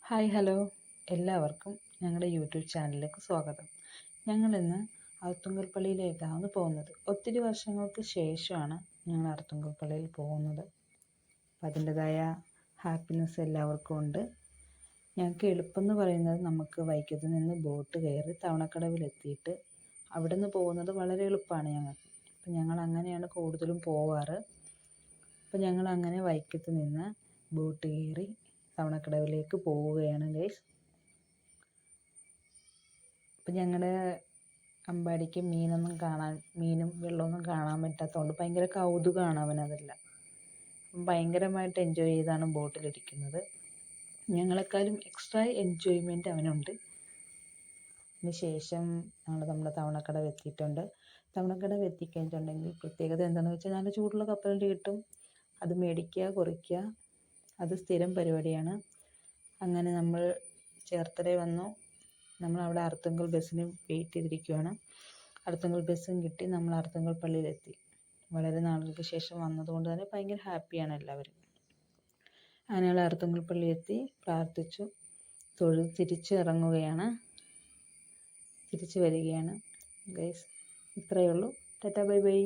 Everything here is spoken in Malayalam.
ഹലോ എല്ലാവർക്കും ഞങ്ങളുടെ യൂട്യൂബ് ചാനലിലേക്ക് സ്വാഗതം. ഞങ്ങളിന്ന് അർത്തുങ്കൽ പള്ളിയിലേക്കാണ് പോകുന്നത്. ഒത്തിരി വർഷങ്ങൾക്ക് ശേഷമാണ് ഞങ്ങൾ അർത്തുങ്കൽ പള്ളിയിൽ പോകുന്നത്. അപ്പം അതിൻ്റെതായ ഹാപ്പിനെസ് എല്ലാവർക്കും ഉണ്ട്. ഞങ്ങൾക്ക് എളുപ്പം എന്ന് പറയുന്നത് നമുക്ക് വൈക്കത്ത് നിന്ന് ബോട്ട് കയറി തവണക്കടവിലെത്തിയിട്ട് അവിടെ നിന്ന് പോകുന്നത് വളരെ എളുപ്പമാണ് ഞങ്ങൾക്ക്. അപ്പം ഞങ്ങൾ അങ്ങനെയാണ് കൂടുതലും പോവാറ്. അപ്പം ഞങ്ങൾ അങ്ങനെ വൈക്കത്ത് നിന്ന് ബോട്ട് കയറി തവണക്കടവിലേക്ക് പോവുകയാണ് ഗൈസ്. അപ്പം ഞങ്ങളുടെ അമ്പാടിക്ക് മീനും വെള്ളമൊന്നും കാണാൻ പറ്റാത്തതുകൊണ്ട് ഭയങ്കര കൗതുകമാണ് അവനതെല്ലാം. ഭയങ്കരമായിട്ട് എൻജോയ് ചെയ്താണ് ബോട്ടിലിരിക്കുന്നത്. ഞങ്ങളെക്കാളും എക്സ്ട്രാ എൻജോയ്മെൻറ്റ് അവനുണ്ട്. അതിന് ശേഷം ഞങ്ങൾ നമ്മുടെ തവണക്കടവ് എത്തിയിട്ടുണ്ട്. തവണക്കടവ് എത്തിക്കഴിഞ്ഞിട്ടുണ്ടെങ്കിൽ പ്രത്യേകത എന്താണെന്ന് വെച്ചാൽ നല്ല ചൂടുള്ള കപ്പലണ്ടി കിട്ടും. അത് മേടിക്കുക, കുറിക്കുക, അത് സ്ഥിരം പരിപാടിയാണ്. അങ്ങനെ നമ്മൾ ചേർത്തലയിൽ വന്നു. നമ്മളവിടെ അർത്തുങ്കൽ ബസ്സിന് വെയിറ്റ് ചെയ്തിരിക്കുകയാണ്. അർത്തുങ്കൽ ബസ്സും കിട്ടി. നമ്മൾ അർത്തുങ്കൽ പള്ളിയിലെത്തി. വളരെ നാളുകൾക്ക് ശേഷം വന്നതുകൊണ്ട് തന്നെ ഭയങ്കര ഹാപ്പിയാണ് എല്ലാവരും. അങ്ങനെ അർത്തുങ്കൽ പള്ളിയെത്തി, പ്രാർത്ഥിച്ചു, തിരിച്ചു വരികയാണ് ഗൈസ്. ഇത്രയേ ഉള്ളൂ. Tata bye bye.